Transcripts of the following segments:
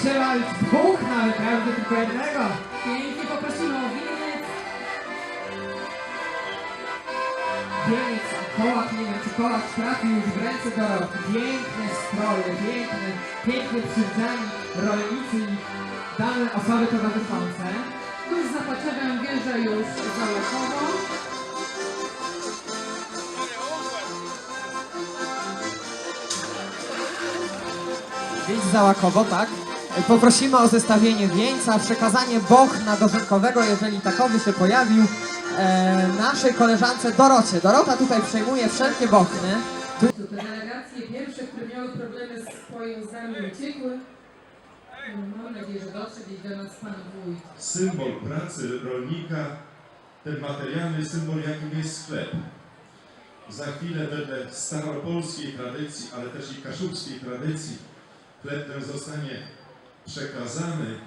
trzeba już dwóch nawet, prawda, tylko jednego. Pięknie poprosimy o wieniec. Wieniec, kołak, nie wiem czy kołak trafił już w ręce Doroty. Piękne stroje, pięknie przywdziani rolnicy i dane osoby towarzyszące. Tuż za potrzebę wjeżdża już Załakowo. Wieńc Załakowo, tak? Poprosimy o zestawienie wieńca, przekazanie bochna dożynkowego, jeżeli takowy się pojawił, naszej koleżance Dorocie. Dorota tutaj przejmuje wszelkie bochny. Te delegacje pierwsze, które miały problemy z pojazdami, uciekły. Mam nadzieję, że dotrze gdzieś do nas pan wójt. Symbol pracy rolnika, ten materialny symbol, jakim jest chleb. Za chwilę wedle staropolskiej tradycji, ale też i kaszubskiej tradycji, chleb ten zostanie przekazany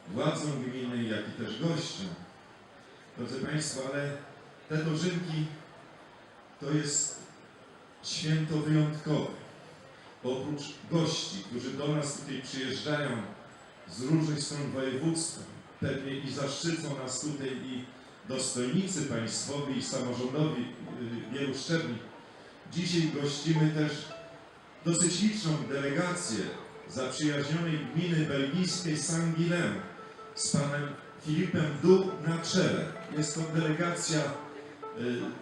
władzom gminy, jak i też gościom. Drodzy Państwo, ale te dożynki to jest święto wyjątkowe. Oprócz gości, którzy do nas tutaj przyjeżdżają z różnych stron województwa, pewnie i zaszczycą nas tutaj i dostojnicy państwowi i samorządowi wielu szczebli. Dzisiaj gościmy też dosyć liczną delegację zaprzyjaźnionej gminy belgijskiej Saint-Guilain z panem Filipem Du na czele. Jest to delegacja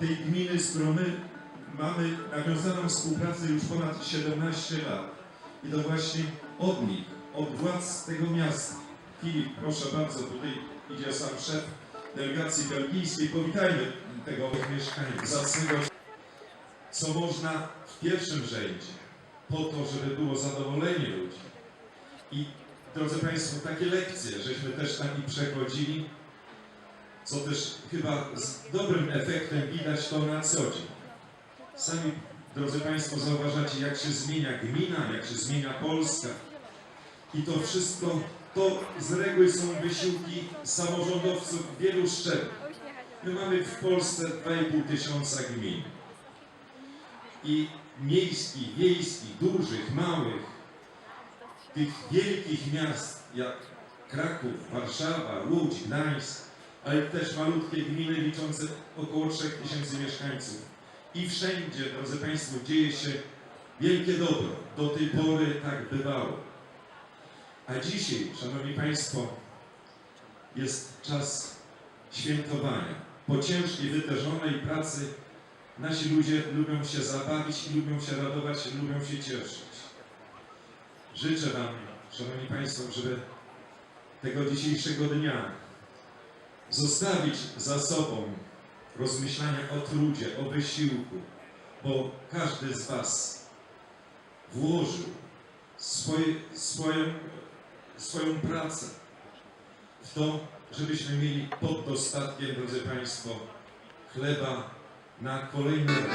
tej gminy, z którą my mamy nawiązaną współpracę już ponad 17 lat. I to właśnie od nich, od władz tego miasta. Filip, proszę bardzo, tutaj idzie sam szef delegacji belgijskiej. Powitajmy tego mieszkańca zacnego, co można w pierwszym rzędzie, po to, żeby było zadowolenie ludzi. I drodzy Państwo, takie lekcje, żeśmy też tam i przechodzili, co też chyba z dobrym efektem widać to na co dzień. Sami, drodzy Państwo, zauważacie, jak się zmienia gmina, jak się zmienia Polska. I to wszystko, to z reguły są wysiłki samorządowców wielu szczebli. My mamy w Polsce 2,5 tysiąca gmin. I miejskich, wiejskich, dużych, małych, tych wielkich miast jak Kraków, Warszawa, Łódź, Gdańsk, ale też malutkie gminy liczące około 3000 mieszkańców. I wszędzie, drodzy Państwo, dzieje się wielkie dobro. Do tej pory tak bywało. A dzisiaj, Szanowni Państwo, jest czas świętowania. Po ciężkiej, wytężonej pracy nasi ludzie lubią się zabawić i lubią się radować, lubią się cieszyć. Życzę Wam, Szanowni Państwo, żeby tego dzisiejszego dnia zostawić za sobą rozmyślania o trudzie, o wysiłku, bo każdy z Was włożył swoją pracę w to, żebyśmy mieli pod dostatkiem, drodzy Państwo, chleba na kolejny rok.